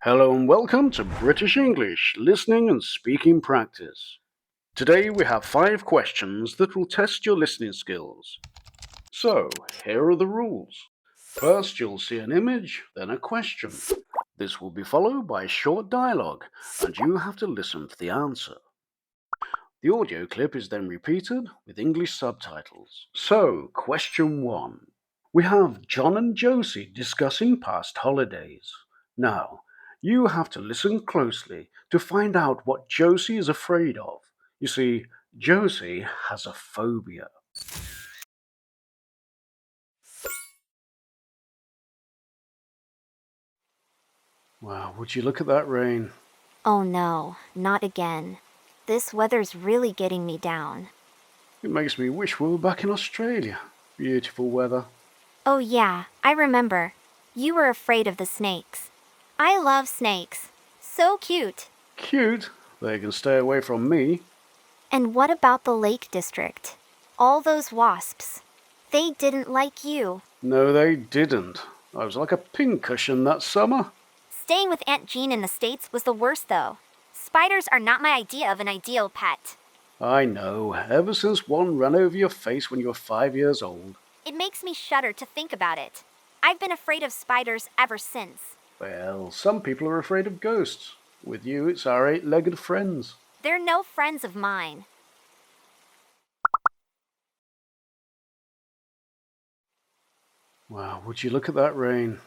Hello and welcome to British English Listening and Speaking Practice. Today we have 5 questions that will test your listening skills. So, here are the rules. First, you'll see an image, then a question. This will be followed by a short dialogue, and you have to listen for the answer. The audio clip is then repeated with English subtitles. So, question 1. We have John and Josie discussing past holidays. Now, you have to listen closely to find out what Josie is afraid of. You see, Josie has a phobia. Wow, would you look at that rain? Oh no, not again. This weather's really getting me down. It makes me wish we were back in Australia. Beautiful weather. Oh yeah, I remember. You were afraid of the snakes. I love snakes. So cute. Cute. They can stay away from me. And what about the Lake District? All those wasps. They didn't like you. No, they didn't. I was like a pincushion that summer. Staying with Aunt Jean in the States was the worst though. Spiders are not my idea of an ideal pet. I know, ever since one ran over your face when you were 5 years old. It makes me shudder to think about it. I've been afraid of spiders ever since. Well, some people are afraid of ghosts. With you, it's our 8-legged friends. They're no friends of mine. Wow, would you look at that rain?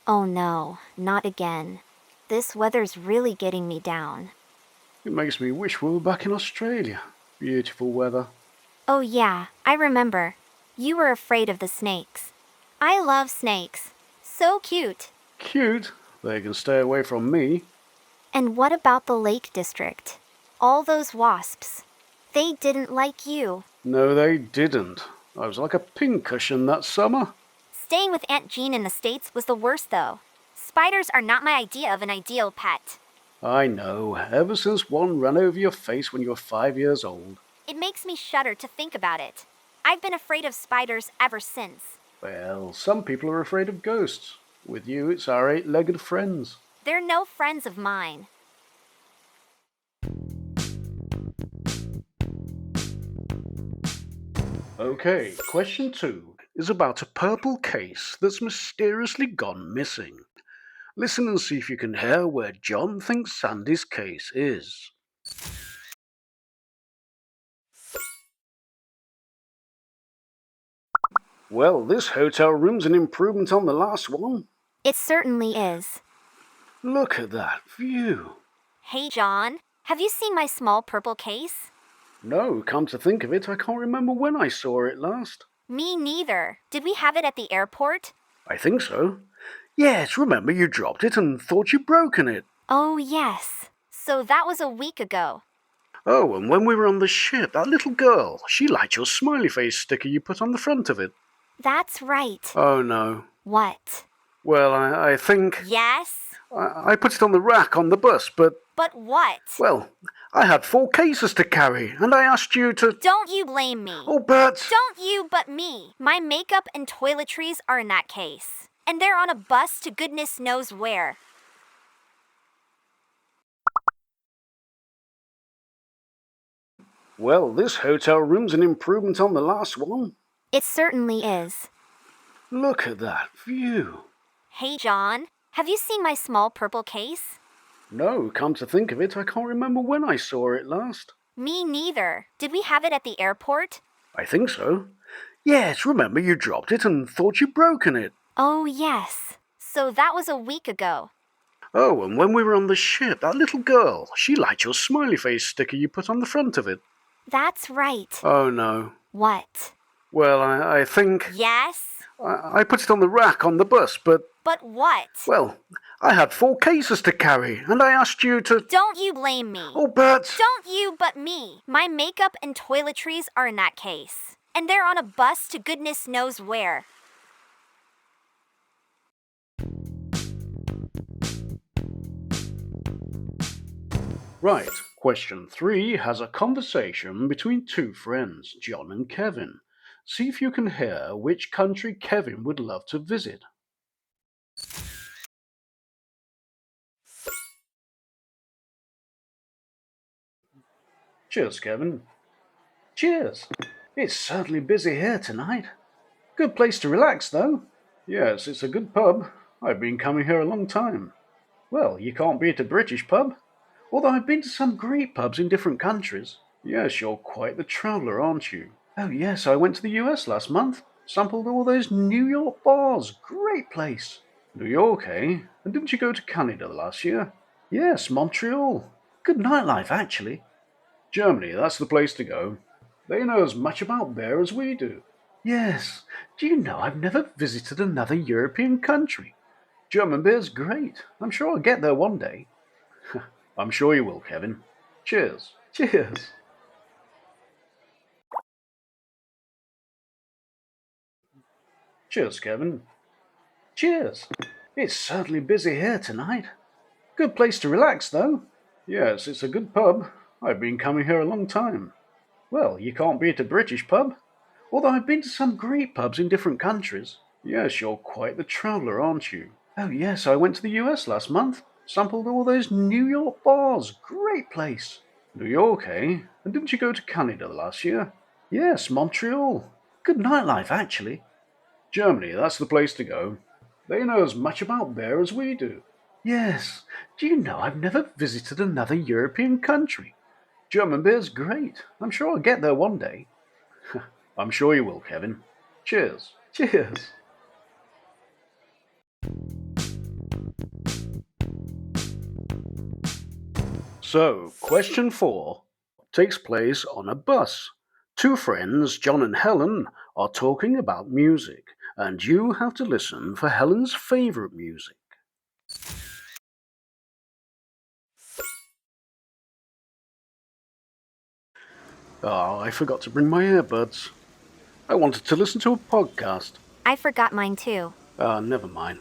Oh no, not again. This weather's really getting me down. It makes me wish we were back in Australia. Beautiful weather. Oh yeah, I remember. You were afraid of the snakes. I love snakes. So cute. Cute. They can stay away from me. And what about the Lake District? All those wasps. They didn't like you. No, they didn't. I was like a pincushion that summer. Staying with Aunt Jean in the States was the worst though. Spiders are not my idea of an ideal pet. I know, ever since one ran over your face when you were 5 years old. It makes me shudder to think about it. I've been afraid of spiders ever since. Well, some people are afraid of ghosts. With you, it's our 8-legged friends. They're no friends of mine. Okay, question 2 is about a purple case that's mysteriously gone missing. Listen and see if you can hear where John thinks Sandy's case is. Well, this hotel room's an improvement on the last one. It certainly is. Look at that view. Hey John, have you seen my small purple case? No, come to think of it, I can't remember when I saw it last. Me neither. Did we have it at the airport? I think so. Yes, remember you dropped it and thought you'd broken it. Oh yes. So that was a week ago. Oh, and when we were on the ship, that little girl, she liked your smiley face sticker you put on the front of it. That's right. Oh no. What? Well, I think... Yes? I put it on the rack on the bus, but... But what? Well, I had 4 cases to carry, and I asked you to... Don't you blame me. Oh, but... Don't you but me. My makeup and toiletries are in that case. And they're on a bus to goodness knows where. Well, this hotel room's an improvement on the last one. It certainly is. Look at that view. Hey John, have you seen my small purple case? No, come to think of it, I can't remember when I saw it last. Me neither. Did we have it at the airport? I think so. Yes, remember you dropped it and thought you'd broken it. Oh yes. So that was a week ago. Oh, and when we were on the ship, that little girl, she liked your smiley face sticker you put on the front of it. That's right. Oh no. What? Well, I think... Yes? I put it on the rack on the bus, but... But what? Well, I had 4 cases to carry, and I asked you to... Don't you blame me. Oh, but... Don't you but me. My makeup and toiletries are in that case. And they're on a bus to goodness knows where. Right, question 3 has a conversation between 2 friends, John and Kevin. See if you can hear which country Kevin would love to visit. Cheers, Kevin. Cheers. It's certainly busy here tonight. Good place to relax, though. Yes, it's a good pub. I've been coming here a long time. Well, you can't beat a British pub. Although I've been to some great pubs in different countries. Yes, you're quite the traveller, aren't you? Oh, yes, I went to the US last month. Sampled all those New York bars. Great place. New York, eh? And didn't you go to Canada last year? Yes, Montreal. Good nightlife, actually. Germany, that's the place to go. They know as much about beer as we do. Yes. Do you know I've never visited another European country? German beer's great. I'm sure I'll get there one day. I'm sure you will, Kevin. Cheers. Cheers. Cheers, Kevin. Cheers. It's certainly busy here tonight. Good place to relax, though. Yes, it's a good pub. I've been coming here a long time. Well, you can't beat a British pub. Although I've been to some great pubs in different countries. Yes, you're quite the traveller, aren't you? Oh, yes, I went to the US last month. Sampled all those New York bars. Great place. New York, eh? And didn't you go to Canada last year? Yes, Montreal. Good nightlife, actually. Germany, that's the place to go. They know as much about beer as we do. Yes. Do you know I've never visited another European country? German beer's great. I'm sure I'll get there one day. I'm sure you will, Kevin. Cheers. Cheers. So, question 4 takes place on a bus. Two friends, John and Helen, are talking about music, and you have to listen for Helen's favourite music. Oh, I forgot to bring my earbuds. I wanted to listen to a podcast. I forgot mine too. Never mind.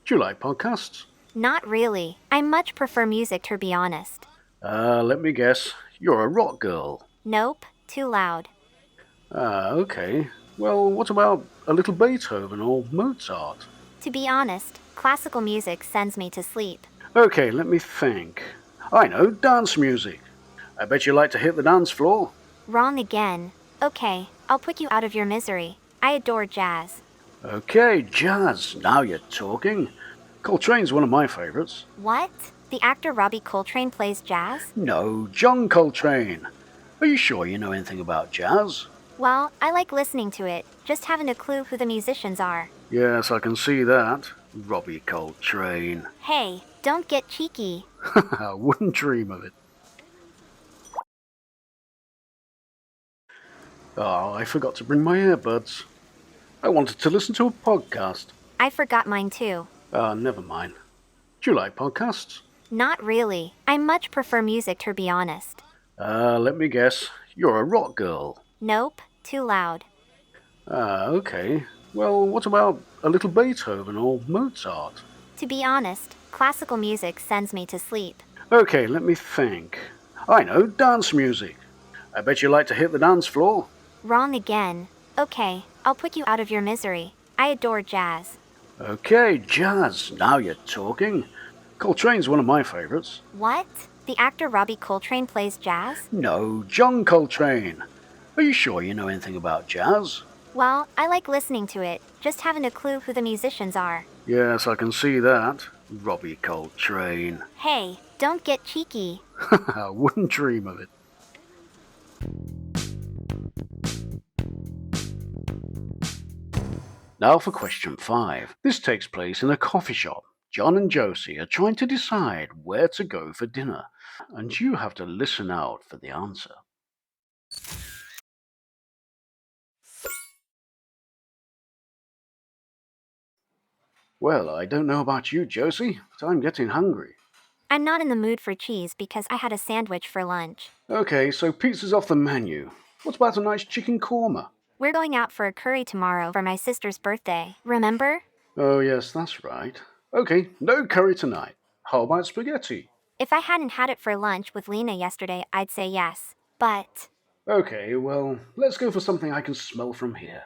Do you like podcasts? Not really. I much prefer music, to be honest. Let me guess. You're a rock girl. Nope, too loud. Okay. Well, what about a little Beethoven or Mozart? To be honest, classical music sends me to sleep. Okay, let me think. I know, dance music. I bet you like to hit the dance floor. Wrong again. Okay, I'll put you out of your misery. I adore jazz. Okay, jazz. Now you're talking. Coltrane's one of my favorites. What? The actor Robbie Coltrane plays jazz? No, John Coltrane. Are you sure you know anything about jazz? Well, I like listening to it, just haven't a clue who the musicians are. Yes, I can see that. Robbie Coltrane. Hey, don't get cheeky. I wouldn't dream of it. Oh, I forgot to bring my earbuds. I wanted to listen to a podcast. I forgot mine too. Never mind. Do you like podcasts? Not really. I much prefer music, to be honest. Let me guess. You're a rock girl. Nope, too loud. Okay. Well, what about a little Beethoven or Mozart? To be honest, classical music sends me to sleep. Okay, let me think. I know, dance music. I bet you like to hit the dance floor. Wrong again. Okay, I'll put you out of your misery. I adore jazz. Okay, jazz. Now you're talking. Coltrane's one of my favorites. What? The actor Robbie Coltrane plays jazz? No, John Coltrane. Are you sure you know anything about jazz? Well, I like listening to it, just haven't a clue who the musicians are. Yes, I can see that. Robbie Coltrane. Hey, don't get cheeky. I wouldn't dream of it. Now for question 5. This takes place in a coffee shop. John and Josie are trying to decide where to go for dinner, and you have to listen out for the answer. Well, I don't know about you, Josie, but I'm getting hungry. I'm not in the mood for cheese because I had a sandwich for lunch. Okay, so pizza's off the menu. What about a nice chicken korma? We're going out for a curry tomorrow for my sister's birthday, remember? Oh, yes, that's right. Okay, no curry tonight. How about spaghetti? If I hadn't had it for lunch with Lena yesterday, I'd say yes. But, Okay, well, let's go for something I can smell from here.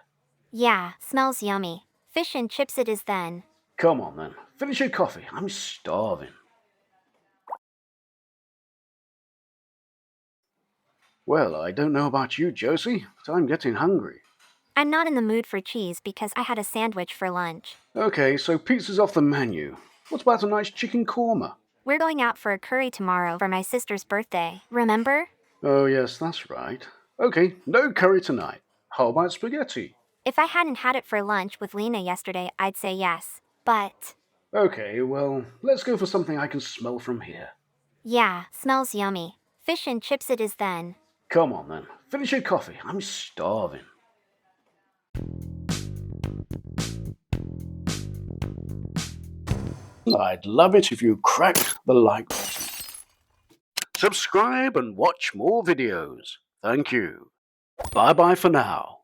yeah, smells yummy. Fish and chips it is then. Come on then, finish your coffee. I'm starving. Well, I don't know about you, Josie, but I'm getting hungry. I'm not in the mood for cheese because I had a sandwich for lunch. Okay, so pizza's off the menu. What about a nice chicken korma? We're going out for a curry tomorrow for my sister's birthday, remember? Oh, yes, that's right. Okay, no curry tonight. How about spaghetti? If I hadn't had it for lunch with Lena yesterday, I'd say yes. But, Okay, well, let's go for something I can smell from here. yeah, smells yummy. Fish and chips it is then. Come on then, finish your coffee. I'm starving. I'd love it if you cracked the like button. Subscribe and watch more videos. Thank you. Bye bye for now.